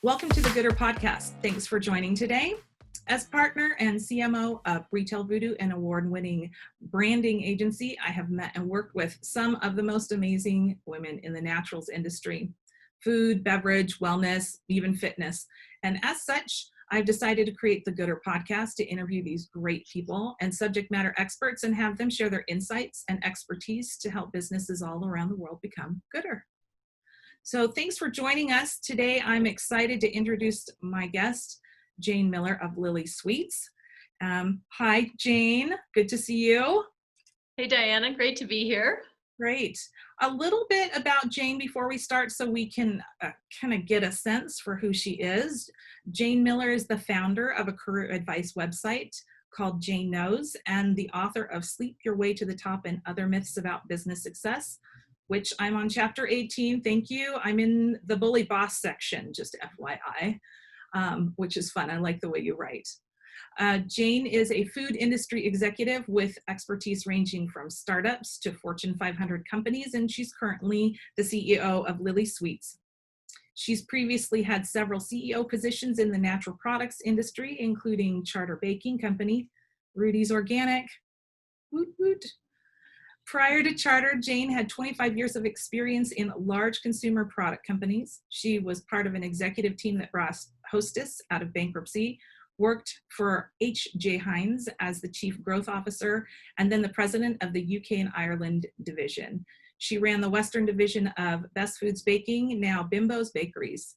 Welcome to the Gooder Podcast. Thanks for joining today. As partner and CMO of Retail Voodoo, an award-winning branding agency, I have met and worked with some of the most amazing women in the naturals industry: food, beverage, wellness, even fitness. And as such, I've decided to create the Gooder Podcast to interview these great people and subject matter experts and have them share their insights and expertise to help businesses all around the world become gooder. So thanks for joining us. Today, I'm excited to introduce my guest, Jane Miller of Lily Sweets. Hi, Jane. Good to see you. Hey, Diana. Great to be here. Great. A little bit about Jane before we start so we can kind of get a sense for who she is. Jane Miller is the founder of a career advice website called Jane Knows and the author of Sleep Your Way to the Top and Other Myths About Business Success, which I'm on chapter 18. Thank you. I'm in the Bully Boss section, just FYI, which is fun. I like the way you write. Jane is a food industry executive with expertise ranging from startups to Fortune 500 companies, and she's currently the CEO of Lily Sweets. She's previously had several CEO positions in the natural products industry, including Charter Baking Company, Rudy's Organic, woot woot. Prior to Charter, Jane had 25 years of experience in large consumer product companies. She was part of an executive team that brought Hostess out of bankruptcy, worked for H.J. Heinz as the chief growth officer, and then the president of the UK and Ireland division. She ran the Western division of Best Foods Baking, now Bimbo's Bakeries.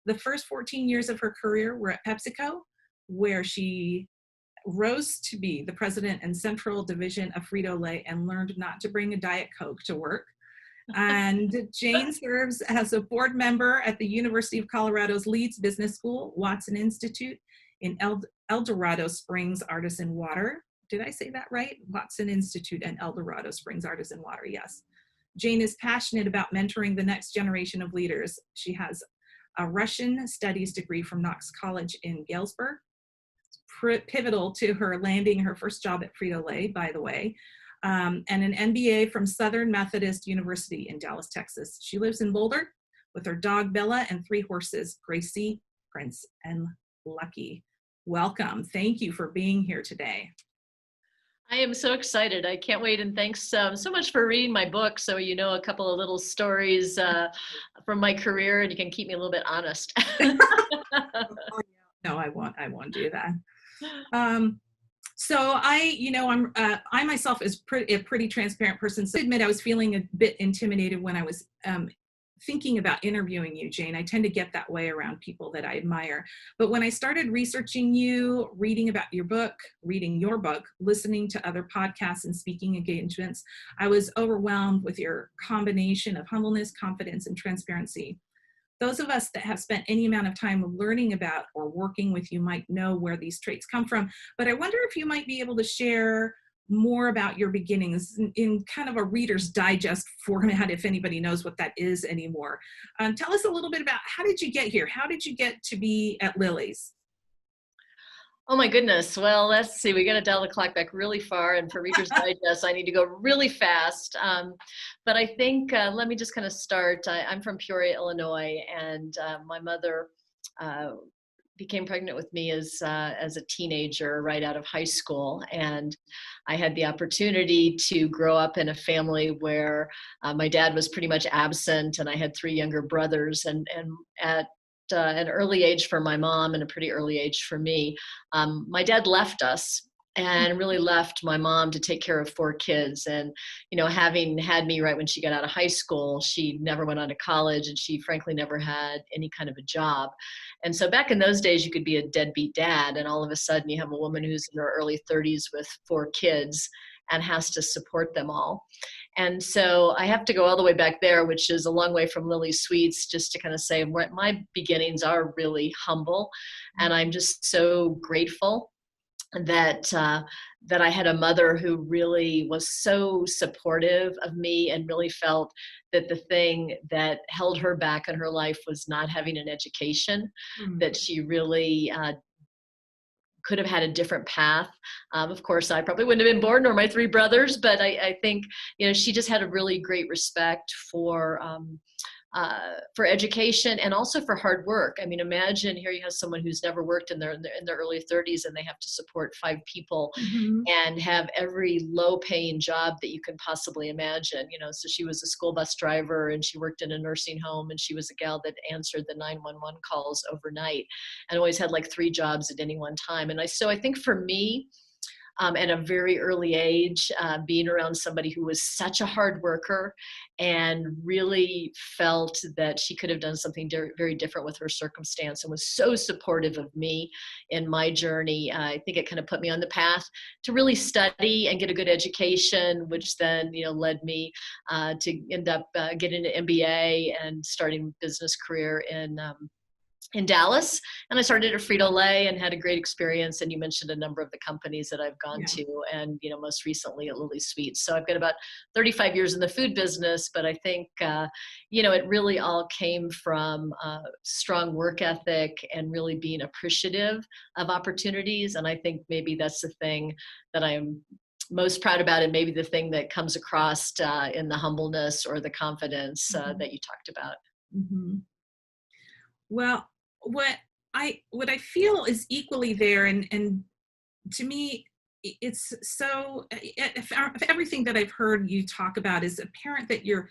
The first 14 years of her career were at PepsiCo, where she rose to be the president and central division of Frito-Lay and learned not to bring a Diet Coke to work. And Jane serves as a board member at the University of Colorado's Leeds Business School, Watson Institute in El Dorado Springs Artisan Water. Did I say that right? Watson Institute and El Dorado Springs Artisan Water, yes. Jane is passionate about mentoring the next generation of leaders. She has a Russian studies degree from Knox College in Galesburg, pivotal to her landing her first job at Frito-Lay, by the way, and an MBA from Southern Methodist University in Dallas, Texas. She lives in Boulder with her dog Bella and 3 horses, Gracie, Prince, and Lucky. Welcome. Thank you for being here today. I am so excited. I can't wait. And thanks so much for reading my book. So you know a couple of little stories from my career, and you can keep me a little bit honest. No, I won't do that. So I myself is a pretty transparent person. So I admit I was feeling a bit intimidated when I was thinking about interviewing you, Jane. I tend to get that way around people that I admire. But when I started researching you, reading your book, listening to other podcasts and speaking engagements, I was overwhelmed with your combination of humbleness, confidence, and transparency. Those of us that have spent any amount of time learning about or working with you might know where these traits come from, but I wonder if you might be able to share more about your beginnings in kind of a Reader's Digest format, if anybody knows what that is anymore. Tell us a little bit about how did you get here? How did you get to be at Lily's? Oh my goodness. Well, let's see. We got to dial the clock back really far. And for Reader's Digest, I need to go really fast. But I think, let me just kind of start. I'm from Peoria, Illinois, and my mother became pregnant with me as a teenager right out of high school. And I had the opportunity to grow up in a family where my dad was pretty much absent, and I had 3 younger brothers. And at an early age for my mom and a pretty early age for me, my dad left us and really left my mom to take care of 4 kids. And, you know, having had me right when she got out of high school, she never went on to college, and she frankly never had any kind of a job. And so back in those days, you could be a deadbeat dad, and all of a sudden you have a woman who's in her early 30s with 4 kids and has to support them all. And so I have to go all the way back there, which is a long way from Lily Sweets, just to kind of say my beginnings are really humble. And I'm just so grateful that I had a mother who really was so supportive of me and really felt that the thing that held her back in her life was not having an education, that she really could have had a different path. Of course, I probably wouldn't have been born, nor my 3 brothers, but I think, you know, she just had a really great respect for for education and also for hard work. I mean, imagine here you have someone who's never worked in their early 30s, and they have to support 5 people Mhm. and have every low paying job that you can possibly imagine. So she was a school bus driver, and she worked in a nursing home, and she was a gal that answered the 911 calls overnight, and always had like 3 jobs at any one time. So I think for me, at a very early age, being around somebody who was such a hard worker and really felt that she could have done something very different with her circumstance, and was so supportive of me in my journey. I think it kind of put me on the path to really study and get a good education, which then, led me to end up getting an MBA and starting a business career in Dallas. And I started at Frito-Lay and had a great experience. And you mentioned a number of the companies that I've gone Yeah. to, and, most recently at Lily Sweets. So I've got about 35 years in the food business, but I think, it really all came from strong work ethic and really being appreciative of opportunities. And I think maybe that's the thing that I'm most proud about, and maybe the thing that comes across in the humbleness or the confidence Mhm. that you talked about. Mhm. Well, what I feel is equally there, and to me, it's so if everything that I've heard you talk about is apparent that you're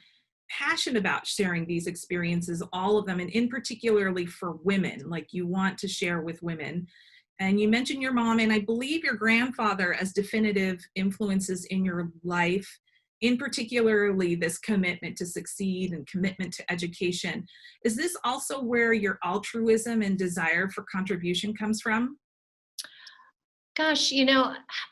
passionate about sharing these experiences, all of them, and in particularly for women, like you want to share with women. And you mentioned your mom and I believe your grandfather as definitive influences in your life, in particularly this commitment to succeed and commitment to education. Is this also where your altruism and desire for contribution comes from? Gosh,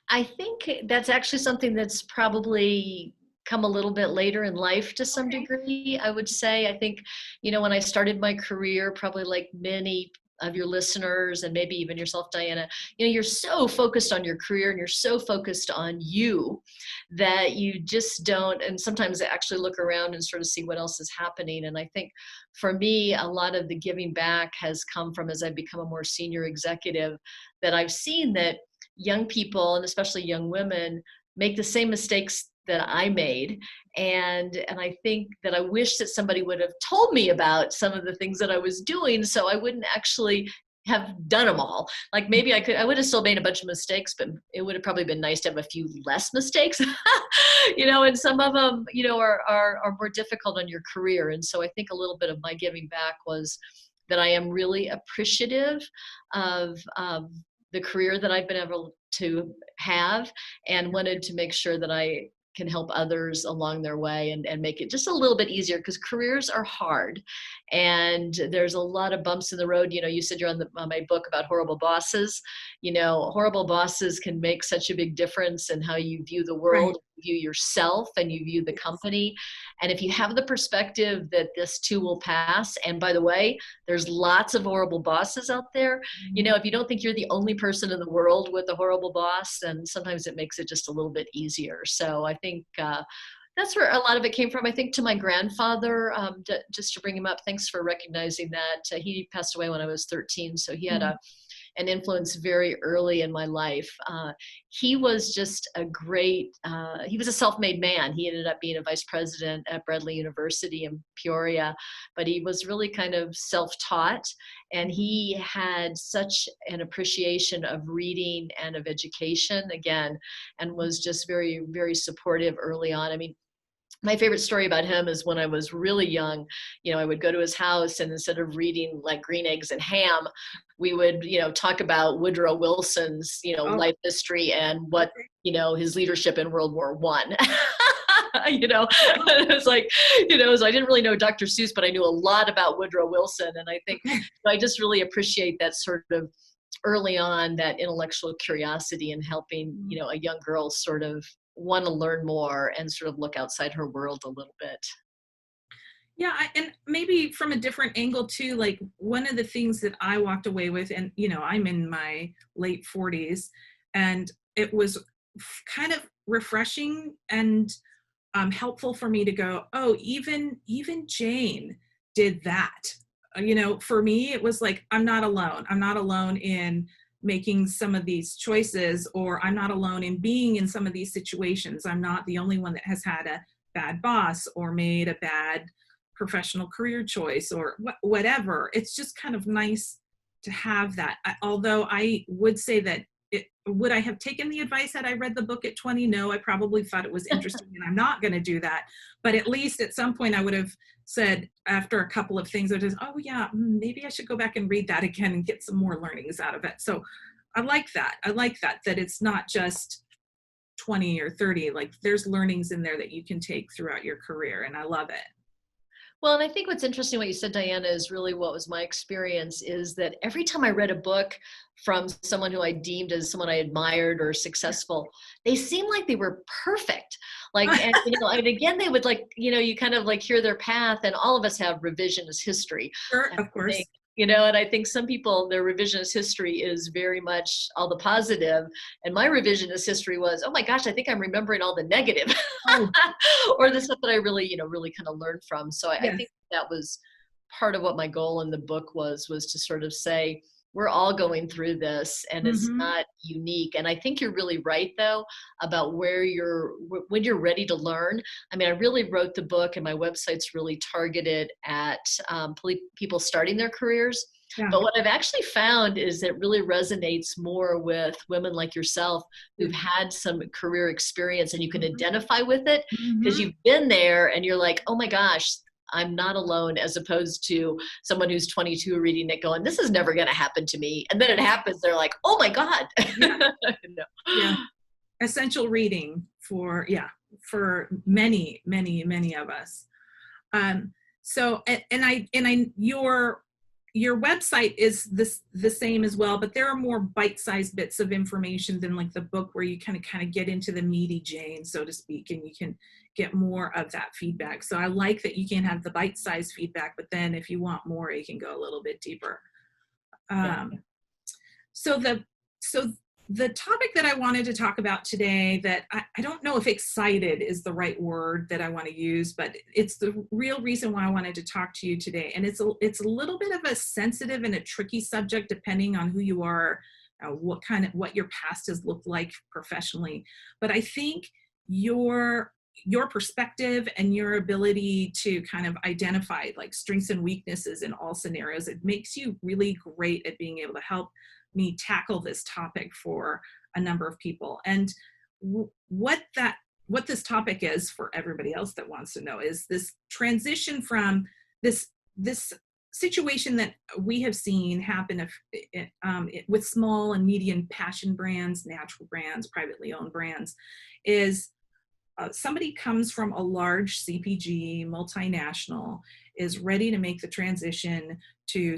I think that's actually something that's probably come a little bit later in life to some Okay. degree, I would say. I think, when I started my career, probably like many of your listeners and maybe even yourself, Diana, you're so focused on your career and you're so focused on you that you just don't, and sometimes actually look around and sort of see what else is happening. And I think for me, a lot of the giving back has come from, as I've become a more senior executive, that I've seen that young people, and especially young women, make the same mistakes that I made. And I think that I wish that somebody would have told me about some of the things that I was doing, so I wouldn't actually have done them all. Like maybe I would have still made a bunch of mistakes, but it would have probably been nice to have a few less mistakes, and some of them, are more difficult on your career. And so I think a little bit of my giving back was that I am really appreciative of the career that I've been able to have, and wanted to make sure that I can help others along their way and make it just a little bit easier, because careers are hard and there's a lot of bumps in the road. You said you're on my book about horrible bosses. Horrible bosses can make such a big difference in how you view the Right. world, you view yourself, and you view the Yes. company. And if you have the perspective that this too will pass, and by the way, there's lots of horrible bosses out there. Mhm. If you don't think you're the only person in the world with a horrible boss, then sometimes it makes it just a little bit easier. So I think that's where a lot of it came from. I think to my grandfather, just to bring him up, thanks for recognizing that. He passed away when I was 13, so he had Mm. an influence very early in my life. He was just he was a self-made man. He ended up being a vice president at Bradley University in Peoria, but he was really kind of self-taught, and he had such an appreciation of reading and of education, again, and was just very, very supportive early on. I mean, my favorite story about him is when I was really young, I would go to his house, and instead of reading like Green Eggs and Ham, we would, talk about Woodrow Wilson's, Oh, life history and what, okay. his leadership in World War One. It was like, so I didn't really know Dr. Seuss, but I knew a lot about Woodrow Wilson. And I think Okay. I just really appreciate that sort of early on, that intellectual curiosity and helping, Mm. a young girl sort of want to learn more and sort of look outside her world a little bit. Yeah, and maybe from a different angle too, like one of the things that I walked away with, and I'm in my late 40s, and it was kind of refreshing and helpful for me to go, oh, even Jane did that. For me, it was like, I'm not alone. I'm not alone in making some of these choices, or I'm not alone in being in some of these situations. I'm not the only one that has had a bad boss or made a bad professional career choice or whatever. It's just kind of nice to have that. Although I would say that would I have taken the advice had I read the book at 20? No, I probably thought it was interesting and I'm not going to do that. But at least at some point I would have said after a couple of things, I just, oh yeah, maybe I should go back and read that again and get some more learnings out of it. So I like that. That it's not just 20 or 30, like there's learnings in there that you can take throughout your career. And I love it. Well, and I think what's interesting, what you said, Diana, is really what was my experience is that every time I read a book from someone who I deemed as someone I admired or successful, they seemed like they were perfect. Like, and, and again, they would you kind of like hear their path, and all of us have revisionist history. Sure, of course. And I think some people, their revisionist history is very much all the positive. And my revisionist history was, oh my gosh, I think I'm remembering all the negative or the stuff that I really, really kind of learned from. So I think that was part of what my goal in the book was to sort of say, we're all going through this and it's not unique. And I think you're really right though, about when you're ready to learn. I mean, I really wrote the book and my website's really targeted at people starting their careers. Yeah. But what I've actually found is it really resonates more with women like yourself who've had some career experience and you can identify with it because you've been there and you're like, oh my gosh, I'm not alone, as opposed to someone who's 22 reading it going, this is never going to happen to me. And then it happens. They're like, oh my God. Yeah. Essential reading for many, many, many of us. So, your website is the same as well, but there are more bite-sized bits of information than like the book where you kind of get into the meaty Jane, so to speak, and you can get more of that feedback. So I like that you can have the bite-sized feedback, but then if you want more, you can go a little bit deeper. So the topic that I wanted to talk about today, that I don't know if excited is the right word that I want to use, but it's the real reason why I wanted to talk to you today. And it's a little bit of a sensitive and a tricky subject depending on who you are, what your past has looked like professionally. But I think your perspective and your ability to kind of identify like strengths and weaknesses in all scenarios, it makes you really great at being able to help me tackle this topic for a number of people. And what this topic is for everybody else that wants to know is this transition from this situation that we have seen happen with small and medium passion brands, natural brands, privately owned brands, is somebody comes from a large CPG multinational, is ready to make the transition to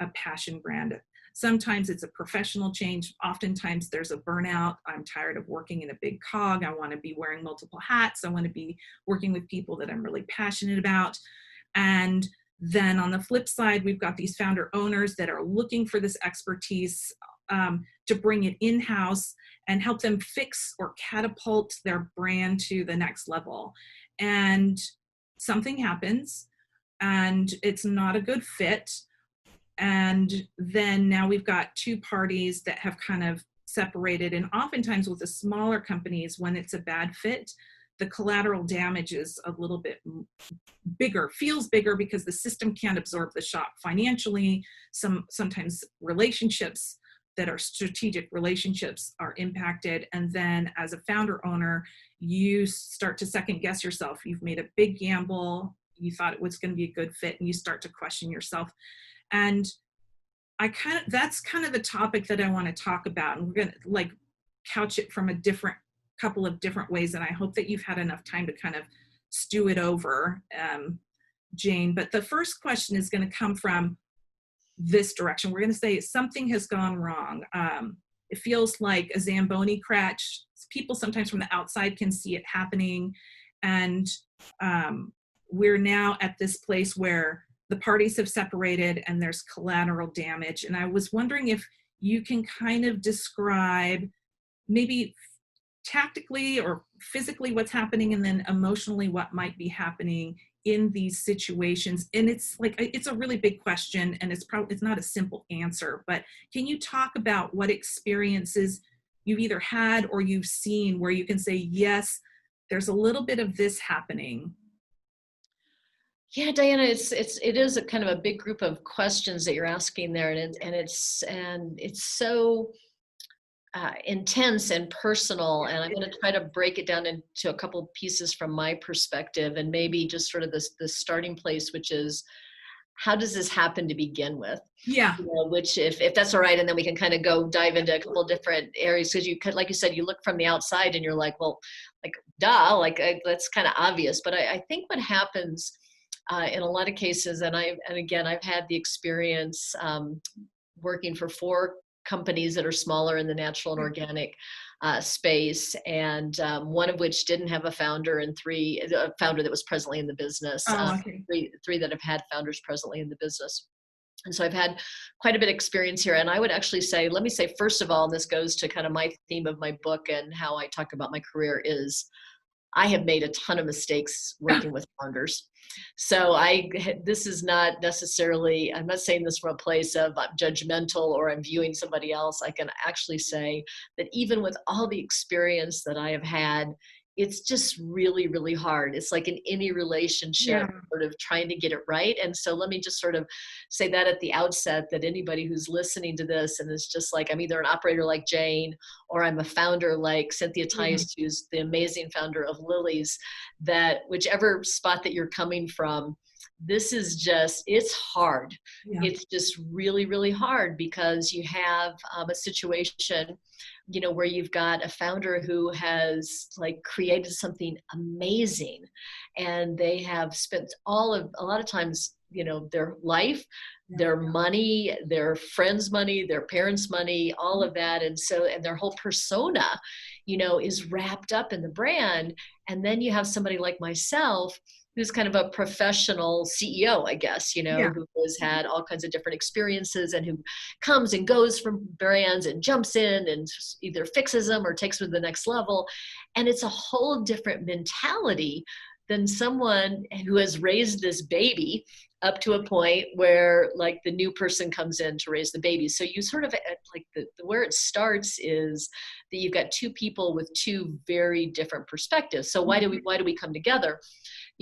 a passion brand. Sometimes it's a professional change. Oftentimes there's a burnout. I'm tired of working in a big cog. I want to be wearing multiple hats. I want to be working with people that I'm really passionate about. And then on the flip side, we've got these founder owners that are looking for this expertise to bring it in-house and help them fix or catapult their brand to the next level. And something happens and it's not a good fit. And then now we've got two parties that have kind of separated. And oftentimes with the smaller companies, when it's a bad fit, the collateral damage is a little bit bigger, feels bigger because the system can't absorb the shock financially. Sometimes relationships that are strategic relationships are impacted. And then as a founder owner, you start to second guess yourself. You've made a big gamble. You thought it was going to be a good fit and you start to question yourself. And that's kind of the topic that I want to talk about. And we're going to like couch it from a couple of different ways. And I hope that you've had enough time to kind of stew it over, Jane. But the first question is going to come from this direction. We're going to say something has gone wrong. It feels like a Zamboni crash. People sometimes from the outside can see it happening. And we're now at this place where the parties have separated and there's collateral damage. And I was wondering if you can kind of describe maybe tactically or physically what's happening and then emotionally what might be happening in these situations. And it's a really big question and it's not a simple answer, but can you talk about what experiences you've either had or you've seen where you can say, yes, there's a little bit of this happening? Yeah, Diana, it is a kind of a big group of questions that you're asking there, and it's so intense and personal. Yeah, And I'm it going to is. try to break it down into a couple pieces from my perspective, and maybe just sort of this starting place, which is, how does this happen to begin with? Yeah. Which, if that's all right, and then we can kind of go dive into a couple different areas, because you could, like you said, you look from the outside and you're like, well, like, duh, like, that's kind of obvious. But I think what happens in a lot of cases, and again, I've had the experience working for 4 companies that are smaller in the natural and organic space, and one of which didn't have a founder, and a founder that was presently in the business, Oh, okay. three that have had founders presently in the business. And so I've had quite a bit of experience here. And I would actually say, let me say, first of all, and this goes to kind of my theme of my book and how I talk about my career, is I have made a ton of mistakes working with founders. So this is not necessarily, I'm not saying this from a place of I'm judgmental or I'm viewing somebody else. I can actually say that even with all the experience that I have had, it's just really, really hard. It's like in any relationship, Yeah. sort of trying to get it right. And so let me just sort of say that at the outset, that anybody who's listening to this and is just like, I'm either an operator like Jane, or I'm a founder like Cynthia Yeah. Tice, who's the amazing founder of Lily's, that whichever spot that you're coming from, this is just, it's hard. Yeah. It's just really, really hard, because you have a situation, where you've got a founder who has like created something amazing, and they have spent a lot of times, their life, Yeah. their money, their friends' money, their parents' money, all of that. And their whole persona, is wrapped up in the brand. And then you have somebody like myself, who's kind of a professional CEO, I guess, Yeah. who has had all kinds of different experiences, and who comes and goes from brands and jumps in and either fixes them or takes them to the next level. And it's a whole different mentality than someone who has raised this baby up to a point where like the new person comes in to raise the baby. So you sort of like where it starts is that you've got 2 people with 2 very different perspectives. So why do we come together?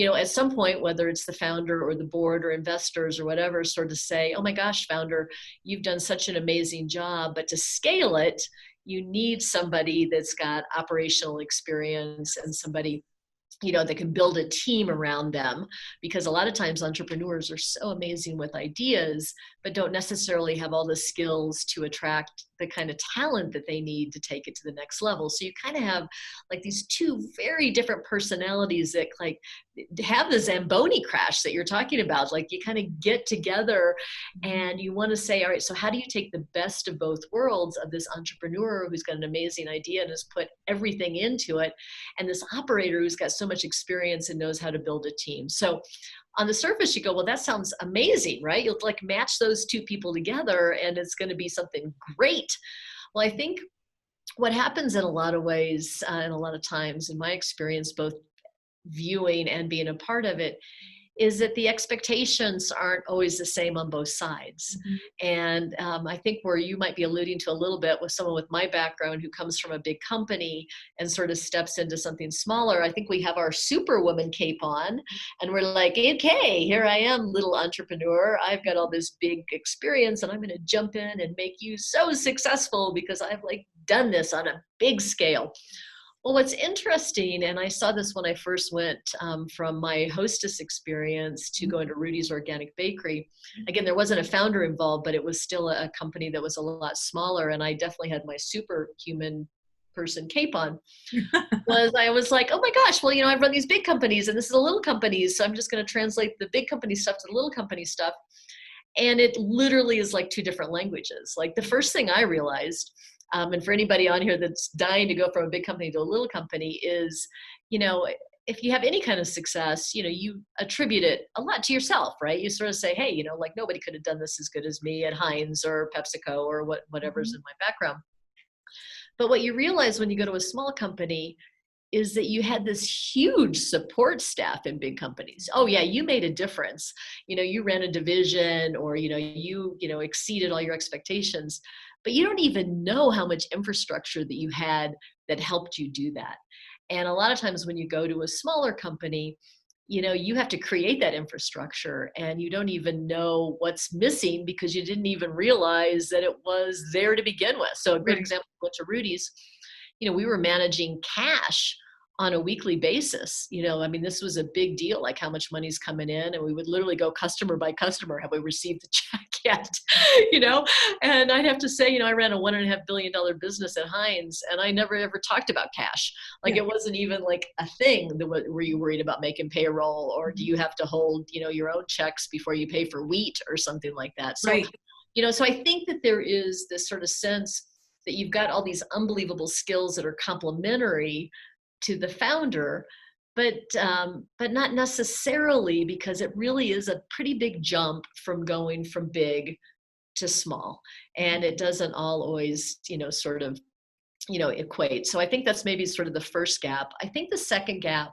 At some point, whether it's the founder or the board or investors or whatever, sort of say, oh my gosh, founder, you've done such an amazing job, but to scale it, you need somebody that's got operational experience, and somebody that can build a team around them, because a lot of times entrepreneurs are so amazing with ideas, but don't necessarily have all the skills to attract the kind of talent that they need to take it to the next level. So you kind of have like these 2 very different personalities that like have the Zamboni crash that you're talking about. Like you kind of get together and you want to say, all right, so how do you take the best of both worlds of this entrepreneur who's got an amazing idea and has put everything into it, and this operator who's got so much experience and knows how to build a team? So on the surface, you go, well, that sounds amazing, right? You'll like match those 2 people together and it's going to be something great. Well, I think what happens in a lot of ways, and a lot of times in my experience, both viewing and being a part of it, is that the expectations aren't always the same on both sides. Mhm. And I think where you might be alluding to a little bit with someone with my background who comes from a big company and sort of steps into something smaller, I think we have our superwoman cape on and we're like, okay, here I am, little entrepreneur. I've got all this big experience and I'm going to jump in and make you so successful because I've like done this on a big scale. Well, what's interesting, and I saw this when I first went from my hostess experience to going to Rudy's Organic Bakery. Again, there wasn't a founder involved, but it was still a company that was a lot smaller, and I definitely had my superhuman person cape on. I was like, oh my gosh, well, I've run these big companies, and this is a little company, so I'm just going to translate the big company stuff to the little company stuff. And it literally is like 2 different languages. Like the first thing I realized, and for anybody on here that's dying to go from a big company to a little company, is, if you have any kind of success, you attribute it a lot to yourself, right? You sort of say, hey, like nobody could have done this as good as me at Heinz or PepsiCo or whatever's in my background. But what you realize when you go to a small company is that you had this huge support staff in big companies. Oh yeah, you made a difference. You ran a division, or you exceeded all your expectations, but you don't even know how much infrastructure that you had that helped you do that. And a lot of times when you go to a smaller company, you have to create that infrastructure, and you don't even know what's missing because you didn't even realize that it was there to begin with. So a great Right. example, went to Rudy's, we were managing cash on a weekly basis. I mean, this was a big deal, like how much money's coming in. And we would literally go customer by customer. Have we received the check yet? And I'd have to say, I ran a $1.5 billion business at Heinz, and I never ever talked about cash. Like Yeah. it wasn't even like a thing. Were you worried about making payroll, or do you have to hold, your own checks before you pay for wheat or something like that? So, Right. so I think that there is this sort of sense that you've got all these unbelievable skills that are complementary to the founder, but not necessarily, because it really is a pretty big jump from going from big to small, and it doesn't all always sort of equate. So I think that's maybe sort of the first gap. I think the second gap,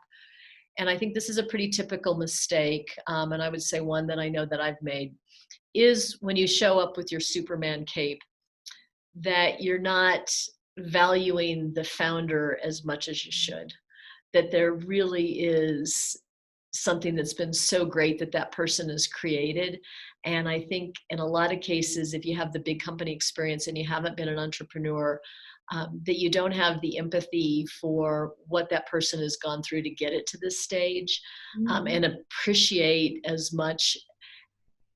and I think this is a pretty typical mistake, and I would say one that I know that I've made, is when you show up with your Superman cape, that you're not valuing the founder as much as you should, that there really is something that's been so great that that person has created. And I think in a lot of cases, if you have the big company experience and you haven't been an entrepreneur, that you don't have the empathy for what that person has gone through to get it to this stage, and appreciate as much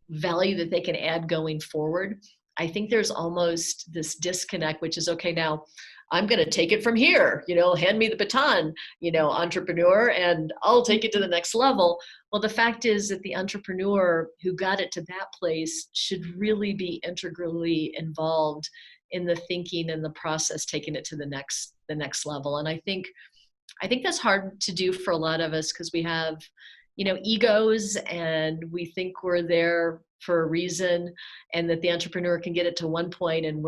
value that they can add going forward. I think there's almost this disconnect, which is, okay, now I'm going to take it from here, hand me the baton, entrepreneur, and I'll take it to the next level. Well, the fact is that the entrepreneur who got it to that place should really be integrally involved in the thinking and the process, taking it to the next level. And I think that's hard to do for a lot of us, because we have, egos, and we think we're there for a reason, and that the entrepreneur can get it to one point, and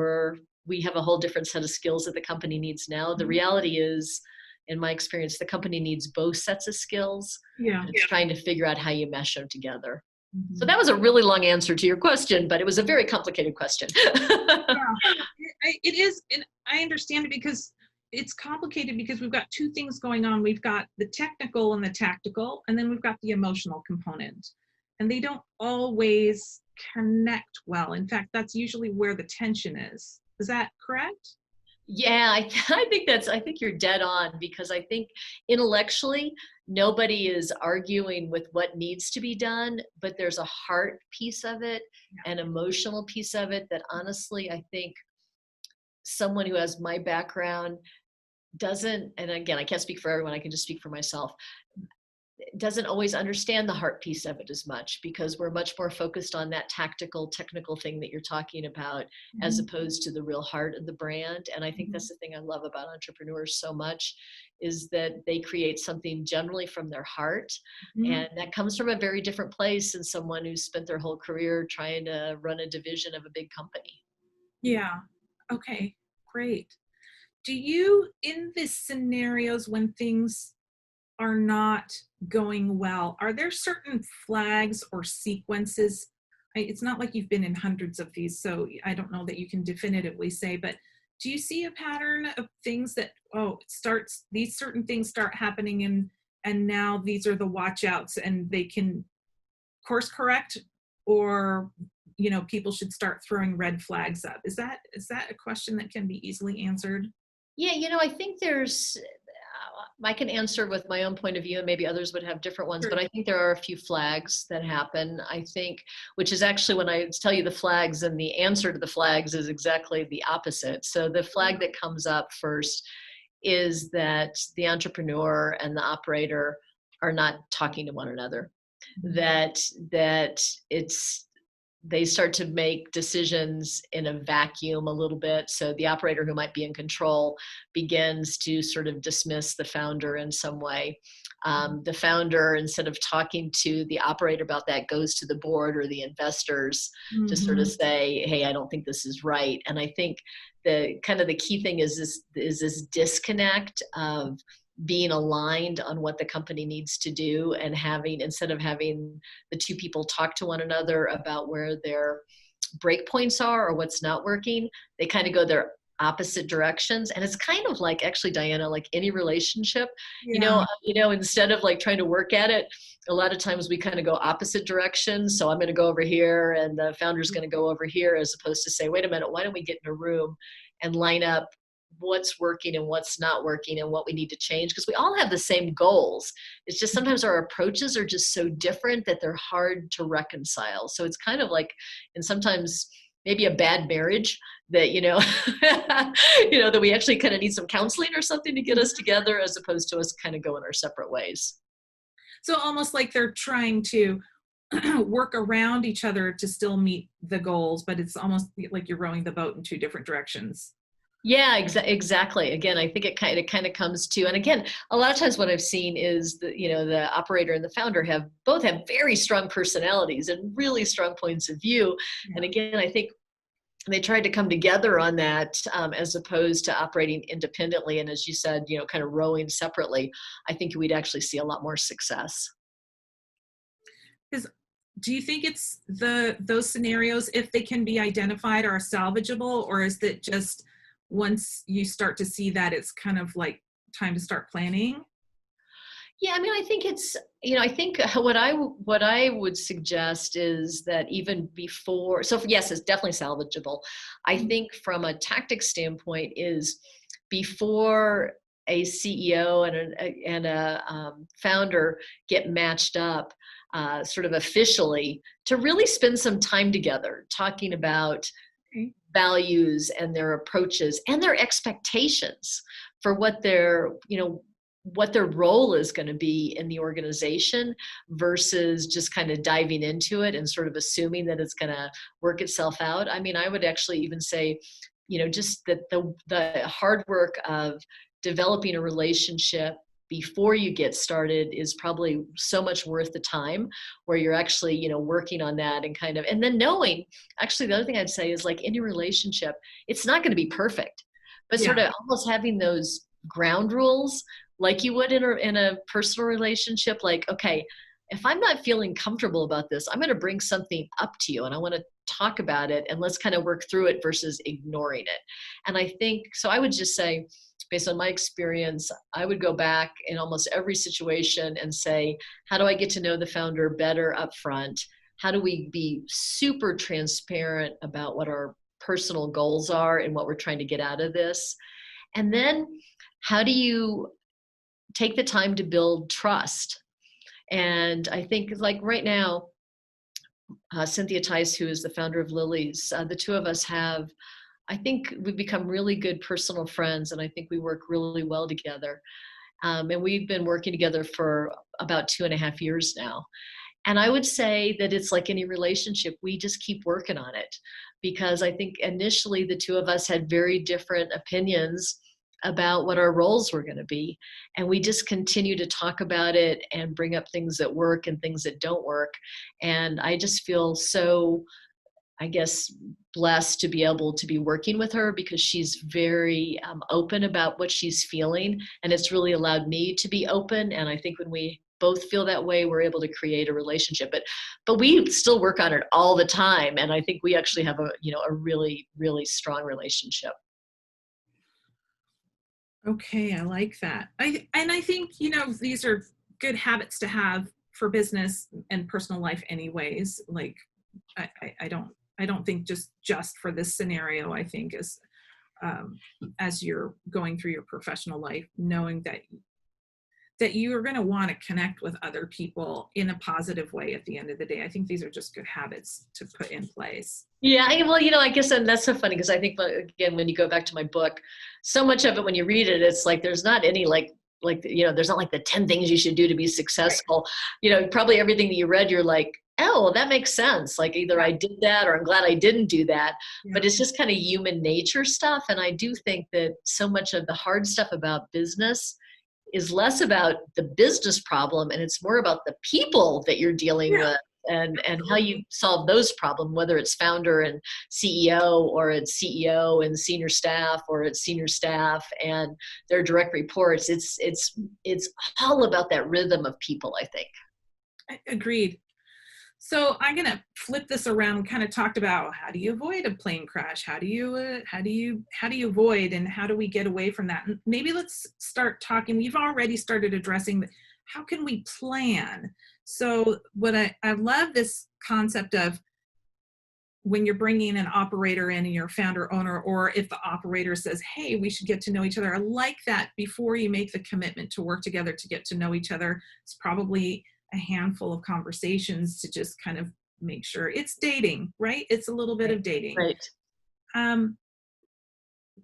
we have a whole different set of skills that the company needs now. The reality is, in my experience, the company needs both sets of skills. Yeah. It's trying to figure out how you mesh them together. So that was a really long answer to your question, but it was a very complicated question. Yeah. It is, and I understand it, because it's complicated, because we've got two things going on. We've got the technical and the tactical, and then we've got the emotional component, and they don't always connect well. In fact, that's usually where the tension is. Is that correct? Yeah, I think you're dead on, because I think intellectually nobody is arguing with what needs to be done, but there's a heart piece of it, an emotional piece of it, that honestly, I think someone who has my background doesn't, and again, I can't speak for everyone, I can just speak for myself, doesn't always understand the heart piece of it as much, because we're much more focused on that tactical, technical thing that you're talking about, as opposed to the real heart of the brand. And I think that's the thing I love about entrepreneurs so much, is that they create something generally from their heart. And that comes from a very different place than someone who's spent their whole career trying to run a division of a big company. Yeah. Okay, great. Do you, in these scenarios when things are not going well, are there certain flags or sequences? It's not like you've been in hundreds of these, so I don't know that you can definitively say, but do you see a pattern of things that, these certain things start happening, and now these are the watch outs, and they can course correct, or people should start throwing red flags up? Is that a question that can be easily answered? Yeah, I think I can answer with my own point of view, and maybe others would have different ones, Sure. but I think there are a few flags that happen, I think, which is actually, when I tell you the flags, and the answer to the flags is exactly the opposite. So the flag that comes up first is that the entrepreneur and the operator are not talking to one another, that they start to make decisions in a vacuum a little bit. So the operator, who might be in control, begins to sort of dismiss the founder in some way. The founder, instead of talking to the operator about that, goes to the board or the investors to sort of say, hey, I don't think this is right. And I think the key thing is this disconnect of being aligned on what the company needs to do, and instead of having the two people talk to one another about where their break points are or what's not working, they kind of go their opposite directions. And it's kind of like, actually, Diana, like any relationship, Yeah. instead of like trying to work at it, a lot of times we kind of go opposite directions. So I'm going to go over here and the founder's going to go over here, as opposed to say, wait a minute, why don't we get in a room and line up what's working and what's not working and what we need to change? Because we all have the same goals. It's just sometimes our approaches are just so different that they're hard to reconcile. So it's kind of like, and sometimes maybe a bad marriage that, that we actually kind of need some counseling or something to get us together, as opposed to us kind of going our separate ways. So almost like they're trying to work around each other to still meet the goals, but it's almost like you're rowing the boat in two different directions. Yeah, exactly. Again, I think it kind of comes to, and again, a lot of times what I've seen is the operator and the founder both have very strong personalities and really strong points of view. Yeah. And again, I think they tried to come together on that, as opposed to operating independently. And as you said, kind of rowing separately, I think we'd actually see a lot more success. Do you think it's those scenarios, if they can be identified, are salvageable, or is it just once you start to see that it's kind of like time to start planning? Yeah, I mean, I think I think what I would suggest is that even before, so yes, it's definitely salvageable. I think from a tactic standpoint is before a CEO and a founder get matched up, sort of officially, to really spend some time together talking about values and their approaches and their expectations for what their role is going to be in the organization, versus just kind of diving into it and sort of assuming that it's going to work itself out. I mean, I would actually even say, just that the hard work of developing a relationship before you get started is probably so much worth the time, where you're actually, working on that and then knowing, actually, the other thing I'd say is, like any relationship, it's not going to be perfect, but sort of almost having those ground rules like you would in a personal relationship. Like, okay, if I'm not feeling comfortable about this, I'm going to bring something up to you and I want to talk about it, and let's kind of work through it versus ignoring it. And I think, so I would just say, based on my experience, I would go back in almost every situation and say, how do I get to know the founder better up front? How do we be super transparent about what our personal goals are and what we're trying to get out of this? And then how do you take the time to build trust? And I think, like right now, Cynthia Tice, who is the founder of Lily's, the two of us I think we've become really good personal friends, and I think we work really well together. And we've been working together for about 2.5 years now. And I would say that it's like any relationship, we just keep working on it, because I think initially the two of us had very different opinions about what our roles were going to be. And we just continue to talk about it and bring up things that work and things that don't work. And I just feel so, I guess, blessed to be able to be working with her, because she's very open about what she's feeling. And it's really allowed me to be open. And I think when we both feel that way, we're able to create a relationship. But we still work on it all the time. And I think we actually have a really, really strong relationship. Okay, I like that. I think, these are good habits to have for business and personal life anyways. Like, I don't think just for this scenario. I think as you're going through your professional life, knowing that you are going to want to connect with other people in a positive way at the end of the day. I think these are just good habits to put in place. Yeah, well, I guess, and that's so funny, because I think, again, when you go back to my book, so much of it, when you read it, it's like there's not any there's not like the 10 things you should do to be successful. Right. Probably everything that you read, you're like, oh, well, that makes sense. Like, either I did that or I'm glad I didn't do that. Yeah. But it's just kind of human nature stuff. And I do think that so much of the hard stuff about business is less about the business problem, and it's more about the people that you're dealing with, and how you solve those problems, whether it's founder and CEO, or it's CEO and senior staff, or it's senior staff and their direct reports. It's all about that rhythm of people, I think. Agreed. So I'm going to flip this around, kind of talked about how do you avoid a plane crash? How do you avoid, and how do we get away from that? And maybe let's start talking. We've already started addressing how can we plan? So I love this concept of when you're bringing an operator in and you're founder owner, or if the operator says, hey, we should get to know each other. I like that before you make the commitment to work together to get to know each other. It's probably a handful of conversations to just kind of make sure it's dating, right? It's a little bit Right. of dating. Right. Um,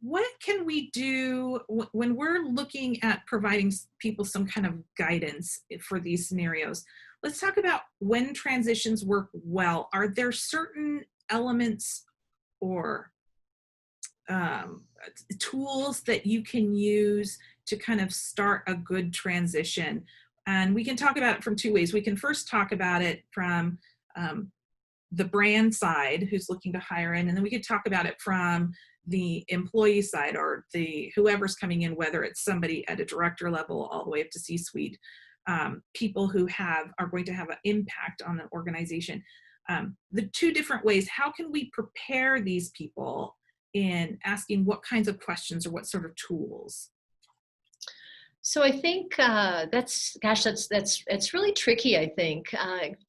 what can we do when we're looking at providing people some kind of guidance for these scenarios? Let's talk about when transitions work well. Are there certain elements or tools that you can use to kind of start a good transition? And we can talk about it from two ways. We can first talk about it from the brand side, who's looking to hire in, and then we could talk about it from the employee side, or the whoever's coming in, whether it's somebody at a director level all the way up to C-suite, people who are going to have an impact on the organization. The two different ways, how can we prepare these people in asking what kinds of questions or what sort of tools? So I think that's really tricky. I think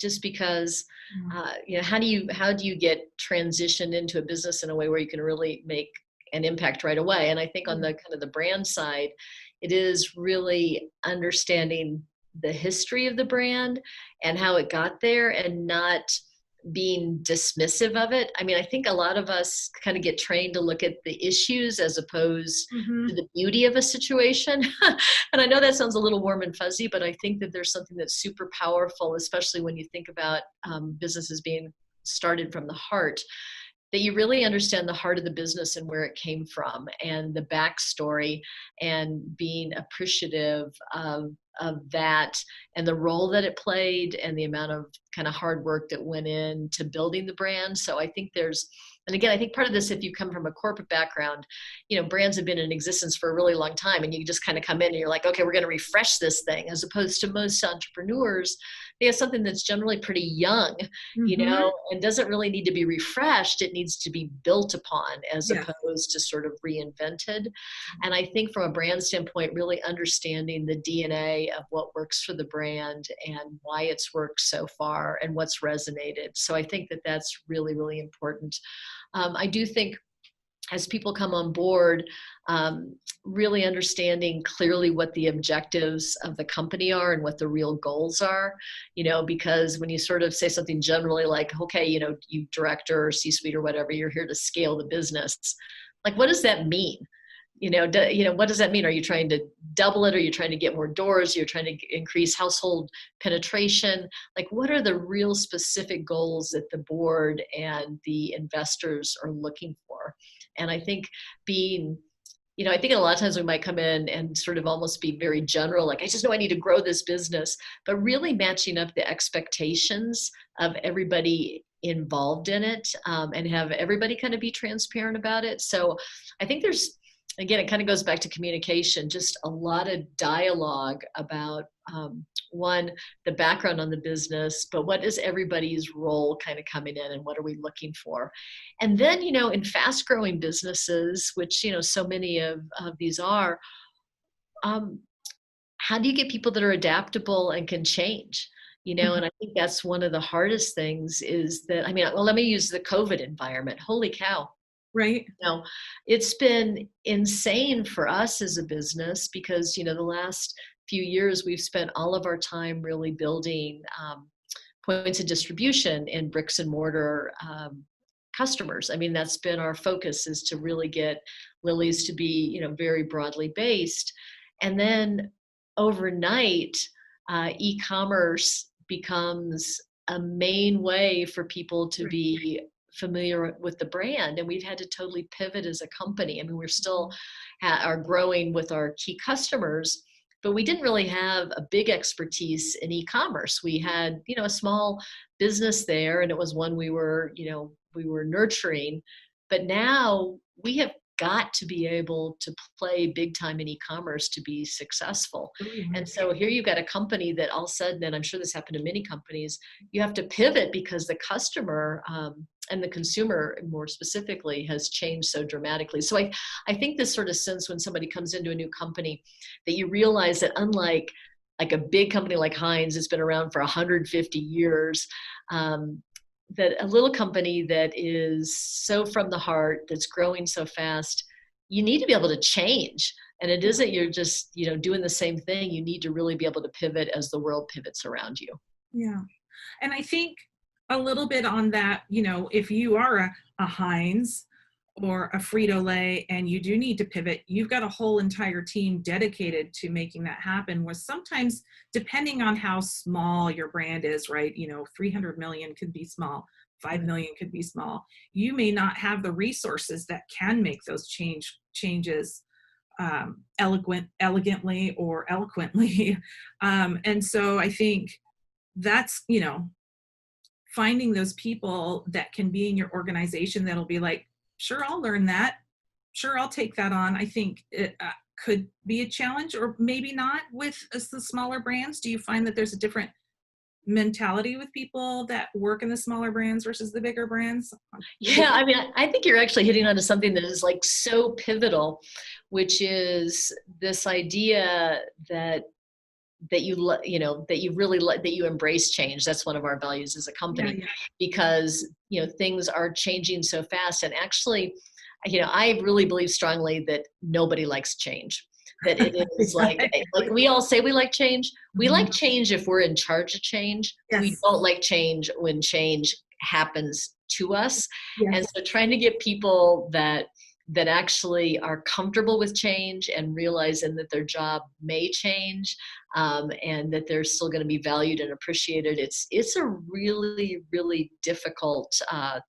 just because how do you get transitioned into a business in a way where you can really make an impact right away? And I think on the kind of the brand side, it is really understanding the history of the brand and how it got there, and not being dismissive of it. I mean, I think a lot of us kind of get trained to look at the issues as opposed Mm-hmm. to the beauty of a situation. And I know that sounds a little warm and fuzzy, but I think that there's something that's super powerful, especially when you think about businesses being started from the heart, that you really understand the heart of the business and where it came from and the backstory, and being appreciative of that and the role that it played and the amount of kind of hard work that went into building the brand. So I think and again, I think part of this, if you come from a corporate background, brands have been in existence for a really long time, and you just kind of come in and you're like, okay, we're going to refresh this thing, as opposed to most entrepreneurs, they have something that's generally pretty young, Mm-hmm. and doesn't really need to be refreshed. It needs to be built upon as Yes. opposed to sort of reinvented. And I think from a brand standpoint, really understanding the DNA of what works for the brand and why it's worked so far and what's resonated. So I think that that's really, really important. I do think as people come on board, really understanding clearly what the objectives of the company are and what the real goals are, because when you sort of say something generally like, okay, you director or C-suite or whatever, you're here to scale the business. Like, what does that mean? What does that mean? Are you trying to double it? Are you trying to get more doors? You're trying to increase household penetration? Like, what are the real specific goals that the board and the investors are looking for? And I think I think a lot of times we might come in and sort of almost be very general, like, I just know I need to grow this business, but really matching up the expectations of everybody involved in it, and have everybody kind of be transparent about it. So I think again, it kind of goes back to communication, just a lot of dialogue about, one, the background on the business, but what is everybody's role kind of coming in, and what are we looking for? And then, in fast growing businesses, which, so many of these are, how do you get people that are adaptable and can change? And I think that's one of the hardest things is that, well, let me use the COVID environment. Holy cow. Right. It's been insane for us as a business because, the last few years we've spent all of our time really building points of distribution in bricks and mortar customers. That's been our focus, is to really get Lily's to be, very broadly based. And then overnight, e-commerce becomes a main way for people to be familiar with the brand, and we've had to totally pivot as a company. We're still are growing with our key customers, but we didn't really have a big expertise in e-commerce. We had, a small business there, and it was one we were nurturing. But now we have got to be able to play big time in e-commerce to be successful. Oh, yeah. And so here you've got a company that all of a sudden, and I'm sure this happened to many companies, you have to pivot because the customer and the consumer more specifically has changed so dramatically. So I think this sort of sense when somebody comes into a new company that you realize that unlike like a big company like Heinz has been around for 150 years, that a little company that is so from the heart, that's growing so fast, you need to be able to change. And it isn't you're just, doing the same thing. You need to really be able to pivot as the world pivots around you. Yeah. And I think a little bit on that, if you are a Heinz or a Frito-Lay and you do need to pivot, you've got a whole entire team dedicated to making that happen, where sometimes depending on how small your brand is, right? 300 million could be small, 5 million could be small. You may not have the resources that can make those changes elegantly or eloquently. And so I think that's, finding those people that can be in your organization that'll be like, sure, I'll learn that. Sure, I'll take that on. I think it could be a challenge, or maybe not with the smaller brands. Do you find that there's a different mentality with people that work in the smaller brands versus the bigger brands? Yeah, I mean, I think you're actually hitting onto something that is like so pivotal, which is this idea that you embrace change. That's one of our values as a company, Yeah. because things are changing so fast. And actually, I really believe strongly that nobody likes change. That it is like we all say we like change. We like change if we're in charge of change. Yes. We don't like change when change happens to us. Yes. And so trying to get people that actually are comfortable with change and realizing that their job may change, and that they're still going to be valued and appreciated. It's a really, really difficult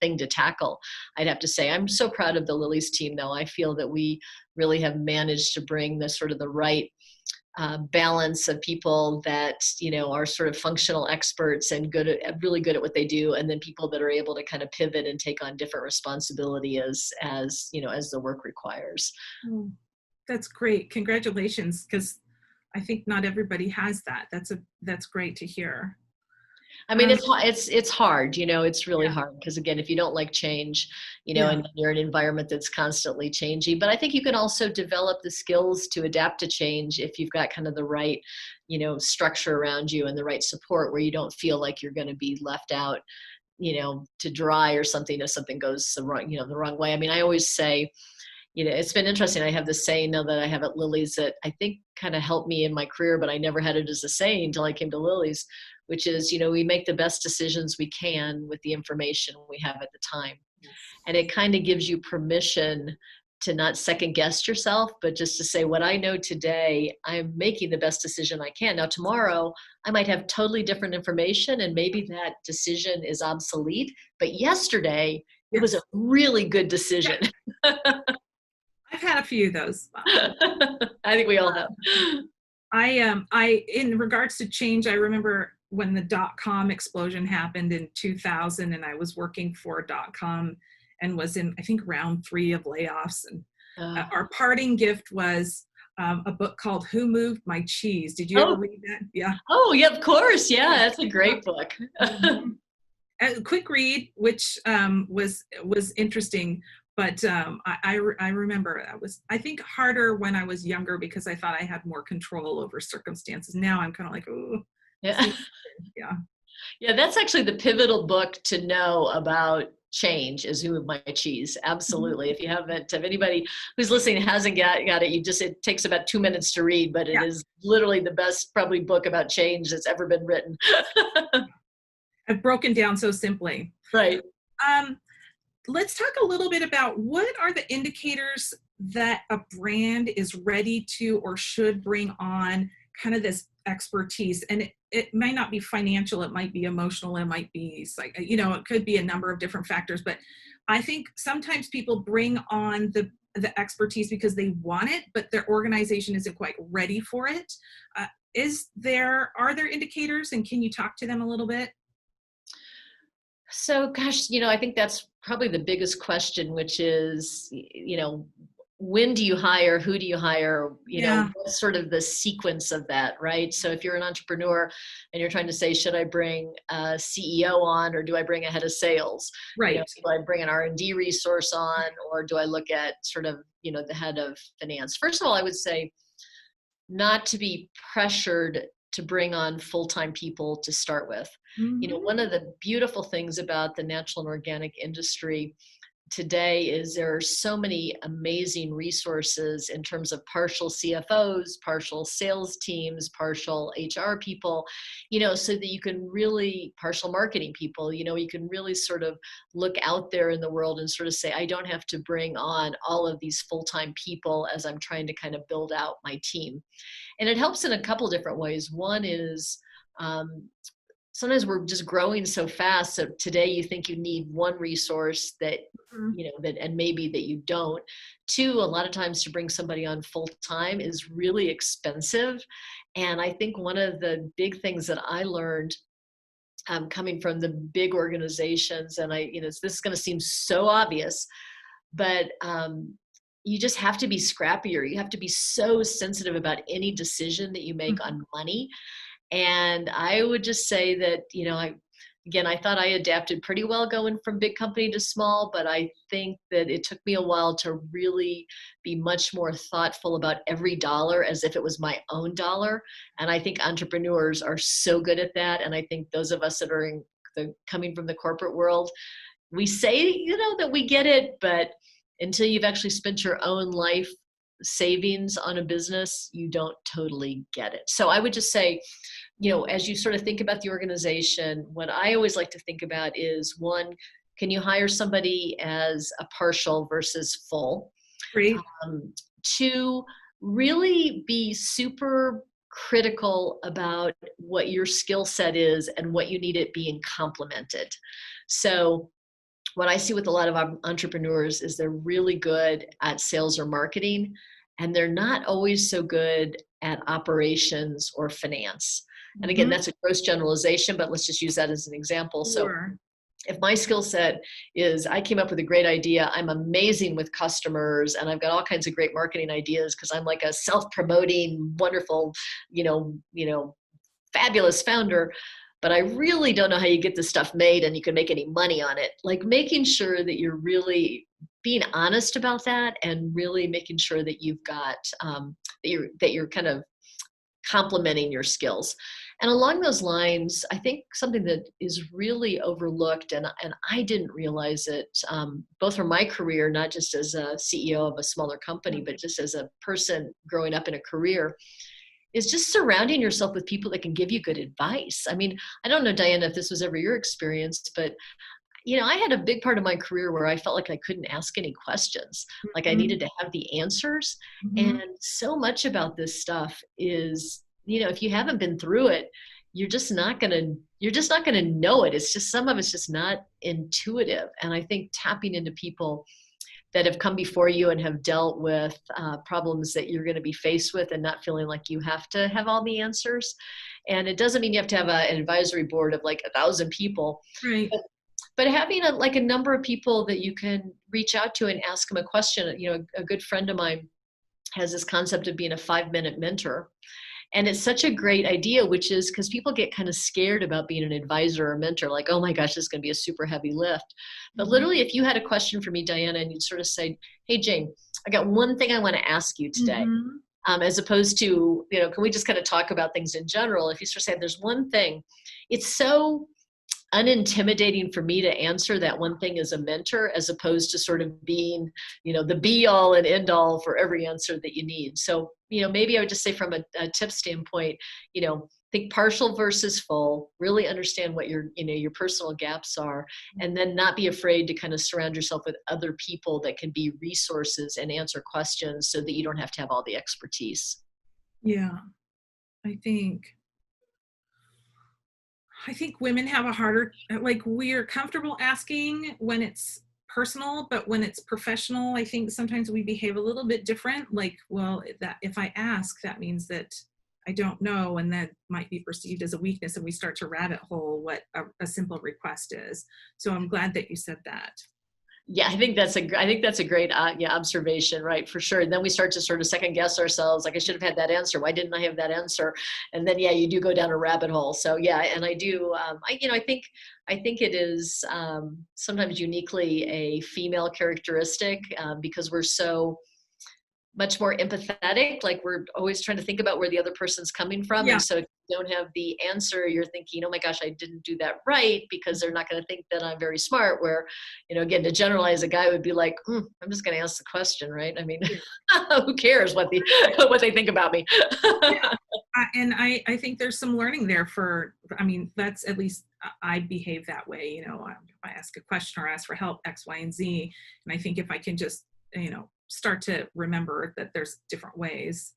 thing to tackle, I'd have to say. I'm so proud of the Lily's team, though. I feel that we really have managed to bring the sort of the right balance of people that are sort of functional experts and really good at what they do, and then people that are able to kind of pivot and take on different responsibility as the work requires. Oh, that's great. Congratulations, because I think not everybody has that. That's great to hear. I mean, it's hard, it's really Yeah. hard because, again, if you don't like change, Yeah. and you're in an environment that's constantly changing. But I think you can also develop the skills to adapt to change if you've got kind of the right, structure around you and the right support, where you don't feel like you're going to be left out, to dry or something if something goes the wrong way. I mean, I always say, it's been interesting. I have this saying now that I have at Lily's that I think kind of helped me in my career, but I never had it as a saying until I came to Lily's, which is, we make the best decisions we can with the information we have at the time. Yes. And it kind of gives you permission to not second guess yourself, but just to say, what I know today, I'm making the best decision I can. Now, tomorrow, I might have totally different information, and maybe that decision is obsolete. But yesterday, it was a really good decision. I've had a few of those. I think we all have. I in regards to change, I remember when the .com explosion happened in 2000, and I was working for .com and was in, I think, round 3 of layoffs. And our parting gift was a book called Who Moved My Cheese? Did you ever read that? Yeah. Oh, yeah, of course. Yeah, that's a great book. A quick read, which was interesting. But I remember that was, I think, harder when I was younger because I thought I had more control over circumstances. Now I'm kind of like, oh, yeah. Yeah, that's actually the pivotal book to know about change, is Who Moved My Cheese. Absolutely. If you haven't, if anybody who's listening hasn't got it, it takes about 2 minutes to read, but it is literally the best probably book about change that's ever been written. I've broken down so simply. Right. Let's talk a little bit about what are the indicators that a brand is ready to or should bring on kind of this expertise. And it might not be financial, it might be emotional, it might be it could be a number of different factors. But I think sometimes people bring on the expertise because they want it, but their organization isn't quite ready for it. Are there indicators, and can you talk to them a little bit? So, gosh, I think that's probably the biggest question, which is, when do you hire? Who do you hire? Yeah. What's sort of the sequence of that, right? So if you're an entrepreneur and you're trying to say, should I bring a CEO on, or do I bring a head of sales? Right. Do I bring an R&D resource on, or do I look at sort of, the head of finance? First of all, I would say not to be pressured to bring on full-time people to start with. Mhm. One of the beautiful things about the natural and organic industry today is there are so many amazing resources in terms of partial CFOs, partial sales teams, partial HR people, so that you can really, partial marketing people, you can really sort of look out there in the world and sort of say, I don't have to bring on all of these full-time people as I'm trying to kind of build out my team. And it helps in a couple different ways. One is, sometimes we're just growing so fast. So today you think you need one resource that, Mhm. and maybe that you don't. Two, a lot of times to bring somebody on full time is really expensive. And I think one of the big things that I learned, coming from the big organizations, and this is going to seem so obvious, but you just have to be scrappier. You have to be so sensitive about any decision that you make Mhm. on money. And I would just say that, I thought I adapted pretty well going from big company to small, but I think that it took me a while to really be much more thoughtful about every dollar as if it was my own dollar. And I think entrepreneurs are so good at that. And I think those of us that are coming from the corporate world, we say, that we get it, but until you've actually spent your own life savings on a business, you don't totally get it. So I would just say, as you sort of think about the organization, what I always like to think about is, one, can you hire somebody as a partial versus full? Great. Two, really be super critical about what your skill set is and what you need it being complemented. So what I see with a lot of entrepreneurs is they're really good at sales or marketing, and they're not always so good at operations or finance. And again, Mhm. that's a gross generalization, but let's just use that as an example. So Sure. if my skill set is I came up with a great idea, I'm amazing with customers, and I've got all kinds of great marketing ideas because I'm like a self-promoting, wonderful, fabulous founder, but I really don't know how you get this stuff made and you can make any money on it. Like making sure that you're really being honest about that, and really making sure that you've got that you're kind of complementing your skills. And along those lines, I think something that is really overlooked, and I didn't realize it, both from my career, not just as a CEO of a smaller company, but just as a person growing up in a career, is just surrounding yourself with people that can give you good advice. I mean, I don't know, Diana, if this was ever your experience, but I had a big part of my career where I felt like I couldn't ask any questions, like I Mhm. needed to have the answers. Mhm. And so much about this stuff is, if you haven't been through it, you're just not going to know it. It's just, some of it's just not intuitive. And I think tapping into people that have come before you and have dealt with problems that you're going to be faced with, and not feeling like you have to have all the answers. And it doesn't mean you have to have an advisory board of like 1,000 people, Right. but having a number of people that you can reach out to and ask them a question. A good friend of mine has this concept of being a 5-minute mentor. And it's such a great idea, which is because people get kind of scared about being an advisor or mentor, like, oh my gosh, this is going to be a super heavy lift. But Mhm. literally, if you had a question for me, Diana, and you'd sort of say, hey, Jane, I got one thing I want to ask you today. Mhm. As opposed to, can we just kind of talk about things in general? If you sort of say, there's one thing, it's so unintimidating for me to answer that one thing as a mentor, as opposed to sort of being, the be all and end all for every answer that you need. So, maybe I would just say from a tip standpoint, think partial versus full, really understand what your personal gaps are, and then not be afraid to kind of surround yourself with other people that can be resources and answer questions so that you don't have to have all the expertise. Yeah. I think I think women have a harder, like, we're comfortable asking when it's personal, but when it's professional, I think sometimes we behave a little bit different. Like, well, that if I ask, that means that I don't know, and that might be perceived as a weakness, and we start to rabbit hole what a simple request is. So I'm glad that you said that. Yeah, I think that's a great observation, right? For sure. And then we start to sort of second guess ourselves. Like, I should have had that answer. Why didn't I have that answer? And then, yeah, you do go down a rabbit hole. So yeah, and I do. I think it is sometimes uniquely a female characteristic because we're so much more empathetic. Like, we're always trying to think about where the other person's coming from. Yeah. And so if you don't have the answer, you're thinking, oh my gosh, I didn't do that right, because they're not going to think that I'm very smart. Where, again, to generalize, a guy would be like, I'm just going to ask the question, right? I mean, Yeah. who cares what what they think about me? Yeah. And I think there's some learning there I mean, that's at least I behave that way. If I ask a question or ask for help, X, Y, and Z. And I think if I can just, start to remember that there's different ways.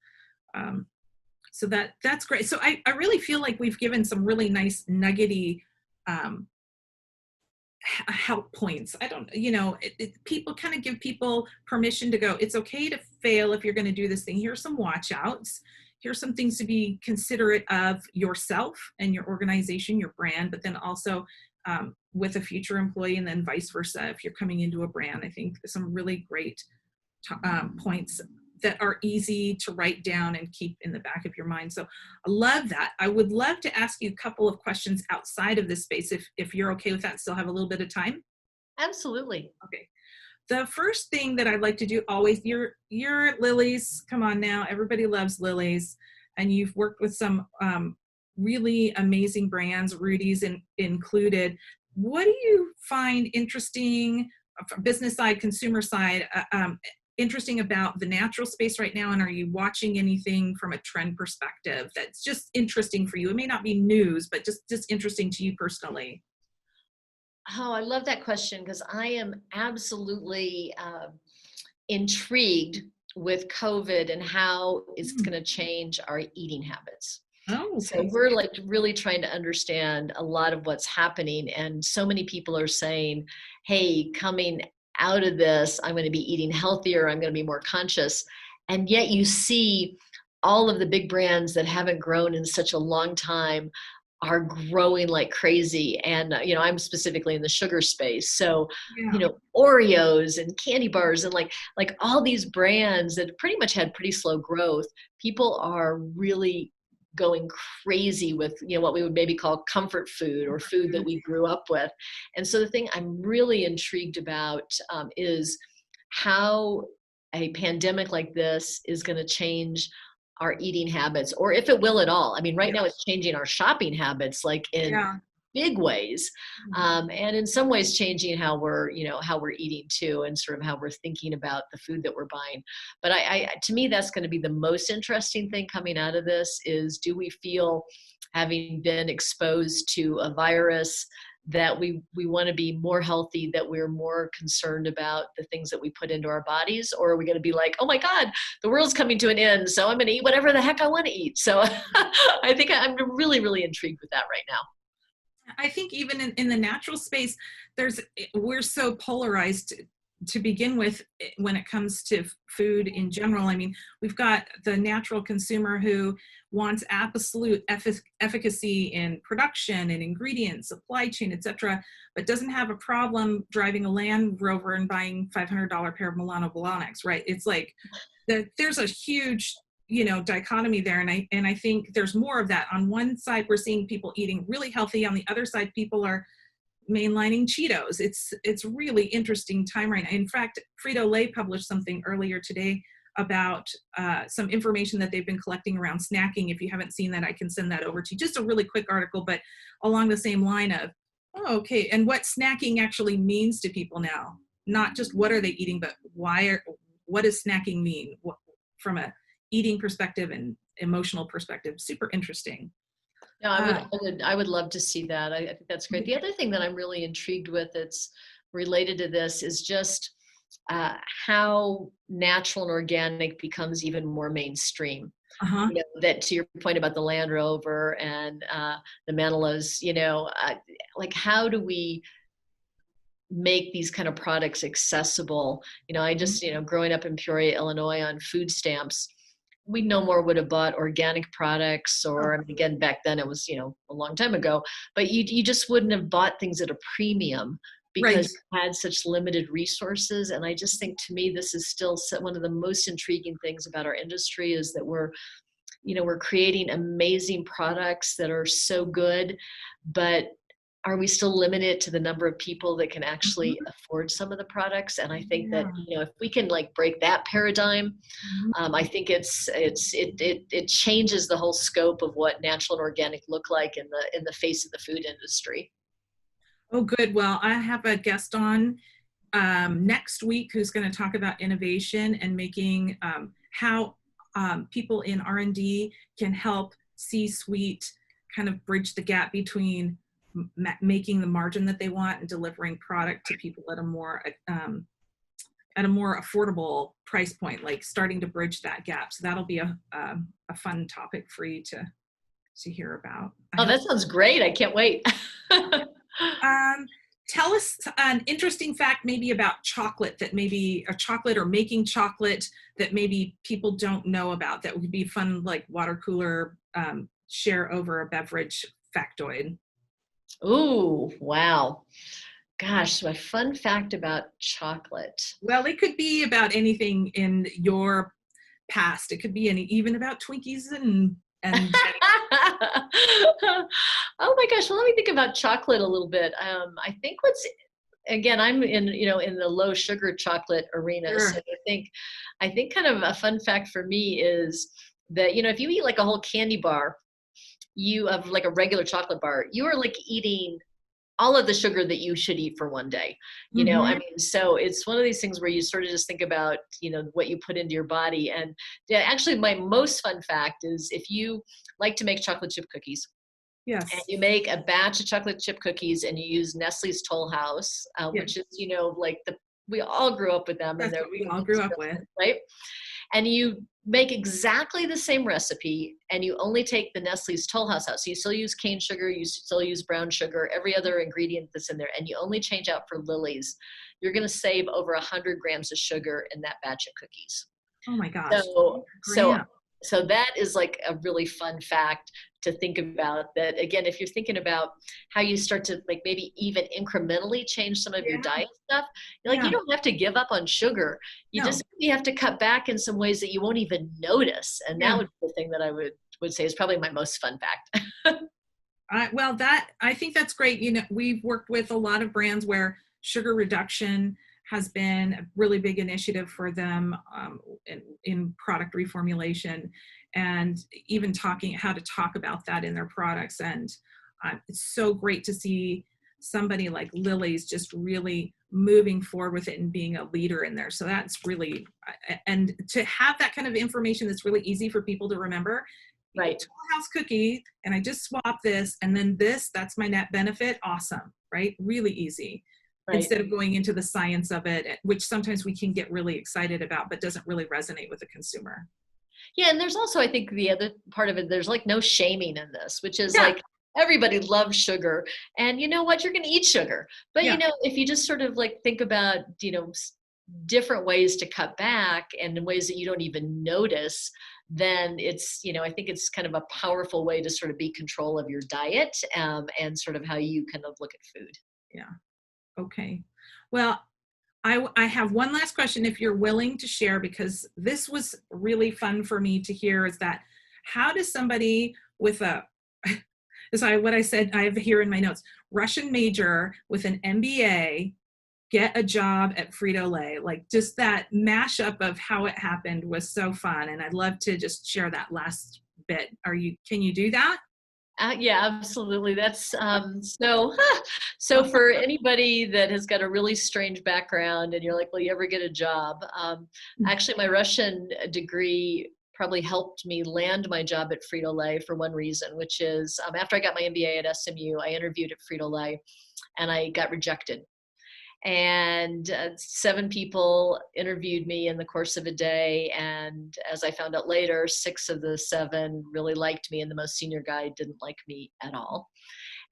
So that's great. So I really feel like we've given some really nice nuggety help points. I don't, people kind of give people permission to go, it's okay to fail if you're going to do this thing. Here's some watch outs. Here's some things to be considerate of yourself and your organization, your brand, but then also with a future employee, and then vice versa. If you're coming into a brand, I think some really great points that are easy to write down and keep in the back of your mind. So I love that. I would love to ask you a couple of questions outside of this space, if you're okay with that, still have a little bit of time. Absolutely. Okay. The first thing that I'd like to do always, you're at Lily's. Come on now. Everybody loves Lily's. And you've worked with some really amazing brands, Rudy's included. What do you find interesting, business side, consumer side, interesting about the natural space right now? And are you watching anything from a trend perspective that's just interesting for you? It may not be news, but just interesting to you personally. Oh, I love that question, because I am absolutely intrigued with COVID and how it's going to change our eating habits. Oh, So okay. we're like really trying to understand a lot of what's happening. And so many people are saying, hey, coming out of this, I'm going to be eating healthier. I'm going to be more conscious. And yet you see all of the big brands that haven't grown in such a long time are growing like crazy. And, I'm specifically in the sugar space. So, Yeah. Oreos and candy bars and like all these brands that pretty much had pretty slow growth, people are really going crazy with, what we would maybe call comfort food, or food that we grew up with. And so the thing I'm really intrigued about is how a pandemic like this is going to change our eating habits, or if it will at all. I mean, right now it's changing our shopping habits, like in Yeah. big ways, and in some ways changing how we're eating too, and sort of how we're thinking about the food that we're buying. But to me, that's going to be the most interesting thing coming out of this is, do we feel, having been exposed to a virus, that we want to be more healthy, that we're more concerned about the things that we put into our bodies? Or are we going to be like, oh my God, the world's coming to an end, so I'm going to eat whatever the heck I want to eat? So I think I'm really, really intrigued with that right now. I think even in the natural space, we're so polarized to begin with when it comes to food in general. I mean, we've got the natural consumer who wants absolute efficacy in production and ingredients, supply chain, etc., but doesn't have a problem driving a Land Rover and buying $500 pair of Milano Blahniks, right? It's like there's a huge dichotomy there, and I think there's more of that. On one side, we're seeing people eating really healthy. On the other side, people are mainlining Cheetos. It's really interesting time right now. In fact, Frito-Lay published something earlier today about some information that they've been collecting around snacking. If you haven't seen that, I can send that over to you. Just a really quick article, but along the same line of, okay, and what snacking actually means to people now. Not just what are they eating, but what does snacking mean from a eating perspective and emotional perspective. Super interesting. No, I would love to see that. I think that's great. The other thing that I'm really intrigued with that's related to this is just how natural and organic becomes even more mainstream. Uh-huh. That, to your point about the Land Rover and the Manilows, like, how do we make these kind of products accessible? I just, growing up in Peoria, Illinois, on food stamps, we no more would have bought organic products, or, I mean, again, back then it was, a long time ago, but you just wouldn't have bought things at a premium Right. because we had such limited resources. And I just think, to me, this is still one of the most intriguing things about our industry, is that we're creating amazing products that are so good, but are we still limited to the number of people that can actually Mhm. afford some of the products? And I think that, Yeah. if we can like break that paradigm, Mhm. I think it changes the whole scope of what natural and organic look like in the face of the food industry. Oh, good. Well, I have a guest on next week who's going to talk about innovation and making how people in R&D can help C-suite kind of bridge the gap between making the margin that they want and delivering product to people at a more affordable price point, like starting to bridge that gap. So that'll be a fun topic for you to hear about. I Oh, hope. that sounds great. I can't wait. Um, Tell us an interesting fact maybe about chocolate, that maybe a chocolate or making chocolate that maybe people don't know about, that would be fun, like water cooler share over a beverage factoid. Ooh, wow. Gosh, my fun fact about chocolate. Well, it could be about anything in your past. It could be even about Twinkies and Oh my gosh, well, let me think about chocolate a little bit. I think again, I'm in the low sugar chocolate arena. So sure. I think kind of a fun fact for me is that, if you eat like a whole candy bar, you have like a regular chocolate bar, you are like eating all of the sugar that you should eat for one day. I Hmm. mean, so it's one of these things where you sort of just think about, what you put into your body. And yeah, actually, my most fun fact is, if you like to make chocolate chip cookies, and Yes. you make a batch of chocolate chip cookies and you use Nestle's Toll House, Yes. which is, like we all grew up with them, and That's they're what we really all good grew up with. stuff, right? And you make exactly the same recipe, and you only take the Nestle's Toll House out. So you still use cane sugar, you still use brown sugar, every other ingredient that's in there, and you only change out for Lily's. You're going to save over 100 grams of sugar in that batch of cookies. Oh my gosh. So, so, Graham. so that is like a really fun fact to think about. That again, if you're thinking about how you start to like maybe even incrementally change some of your Yeah. diet stuff, you Yeah. don't have to give up on sugar. You No. just maybe have to cut back in some ways that you won't even notice. And that Yeah. would be the thing that I would say is probably my most fun fact. Well, I think that's great. We've worked with a lot of brands where sugar reduction has been a really big initiative for them in product reformulation, and even how to talk about that in their products. And it's so great to see somebody like Lily's just really moving forward with it and being a leader in there. So that's really, and to have that kind of information that's really easy for people to remember. Right. Toll House cookie, and I just swap this, and then that's my net benefit. Awesome, right? Really easy. Right. Instead of going into the science of it, which sometimes we can get really excited about, but doesn't really resonate with the consumer. Yeah, and there's also, I think, the other part of it, there's like no shaming in this, which is Yeah, like everybody loves sugar, and you know what, you're going to eat sugar. But yeah, if you just sort of like think about, different ways to cut back and in ways that you don't even notice, then it's, I think it's kind of a powerful way to sort of be control of your diet, and sort of how you kind of look at food. yeah. Okay. Well, I have one last question, if you're willing to share, because this was really fun for me to hear, is that how does somebody with a, what I said I have here in my notes, Russian major with an MBA get a job at Frito-Lay? Like, just that mashup of how it happened was so fun. And I'd love to just share that last bit. Can you do that? Yeah, absolutely. That's so. So for anybody that has got a really strange background, and you're like, "Will you ever get a job?" Actually, my Russian degree probably helped me land my job at Frito-Lay for one reason, which is after I got my MBA at SMU, I interviewed at Frito-Lay, and I got rejected. And 7 people interviewed me in the course of a day, and as I found out later, 6 of the 7 really liked me, and the most senior guy didn't like me at all.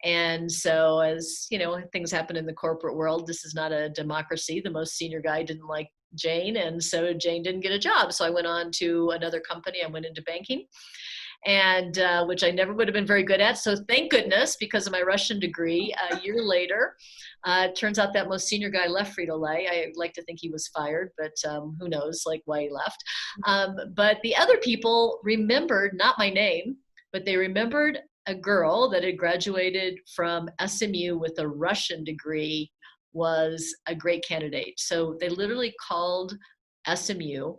And so, as things happen in the corporate world, this is not a democracy. The most senior guy didn't like Jane, and so Jane didn't get a job. So I went on to another company. I went into banking, and which I never would have been very good at. So thank goodness, because of my Russian degree, a year later, it turns out that most senior guy left Frito-Lay. I like to think he was fired, but who knows, like, why he left. But the other people remembered, not my name, but they remembered a girl that had graduated from SMU with a Russian degree was a great candidate. So they literally called SMU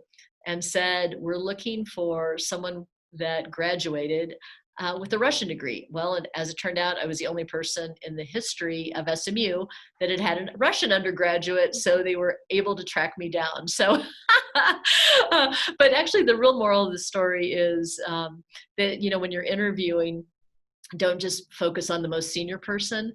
and said, we're looking for someone that graduated with a Russian degree. Well, and as it turned out, I was the only person in the history of SMU that had had a Russian undergraduate, so they were able to track me down. So, but actually the real moral of the story is that, you know, when you're interviewing, don't just focus on the most senior person,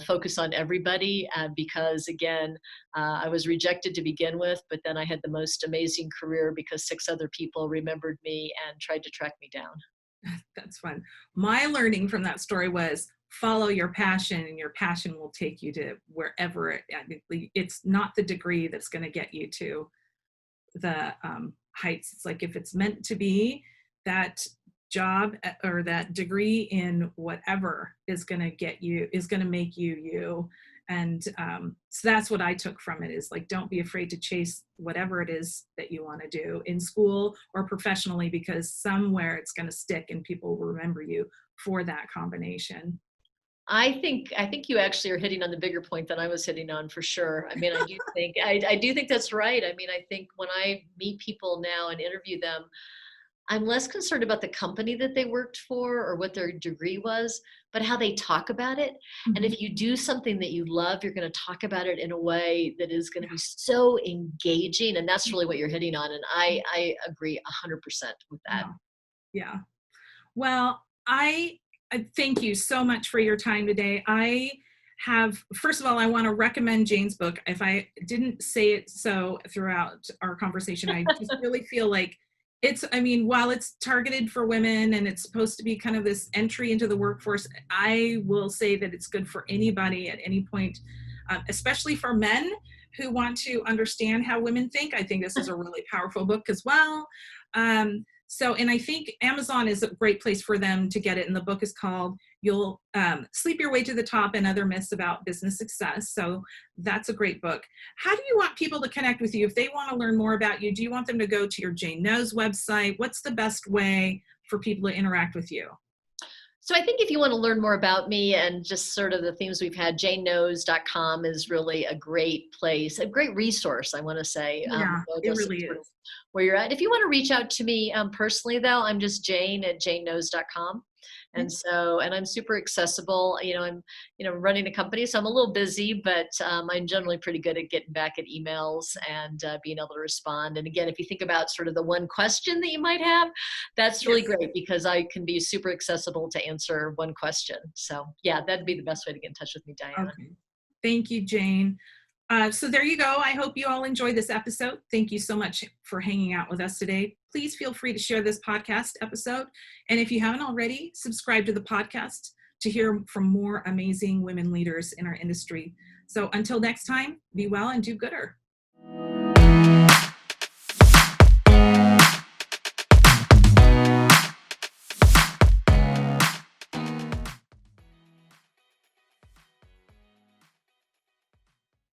focus on everybody, because again, I was rejected to begin with, but then I had the most amazing career because 6 other people remembered me and tried to track me down. That's fun. My learning from that story was follow your passion, and your passion will take you to wherever it's not the degree that's going to get you to the heights. It's like, if it's meant to be, that job or that degree in whatever is going to get you, is going to make you you. And so that's what I took from it, is like, don't be afraid to chase whatever it is that you want to do in school or professionally, because somewhere it's going to stick and people will remember you for that combination. I think you actually are hitting on the bigger point than I was hitting on, for sure. I mean, I do think that's right. I mean, I think when I meet people now and interview them, I'm less concerned about the company that they worked for or what their degree was, but how they talk about it. Mm-hmm. And if you do something that you love, you're going to talk about it in a way that is going to be so engaging. And that's really what you're hitting on. And I agree 100% with that. Yeah. Well, I thank you so much for your time today. First of all, I want to recommend Jane's book. If I didn't say it so throughout our conversation, I just really feel like while it's targeted for women and it's supposed to be kind of this entry into the workforce, I will say that it's good for anybody at any point, especially for men who want to understand how women think. I think this is a really powerful book as well. And I think Amazon is a great place for them to get it. And the book is called You'll Sleep Your Way to the Top and Other Myths About Business Success. So that's a great book. How do you want people to connect with you? If they want to learn more about you, do you want them to go to your Jane Knows website? What's the best way for people to interact with you? So I think if you want to learn more about me and just sort of the themes we've had, janeknows.com is really a great place, a great resource, I want to say. Yeah, it really is. Where you're at. If you want to reach out to me personally, though, I'm just jane@janeknows.com. And so, and I'm super accessible. I'm running a company, so I'm a little busy, but I'm generally pretty good at getting back at emails and being able to respond. And again, if you think about sort of the one question that you might have, that's really great, because I can be super accessible to answer one question. So yeah, that'd be the best way to get in touch with me, Diana. Okay. Thank you, Jane. So there you go. I hope you all enjoyed this episode. Thank you so much for hanging out with us today. Please feel free to share this podcast episode. And if you haven't already, subscribe to the podcast to hear from more amazing women leaders in our industry. So until next time, be well and do gooder.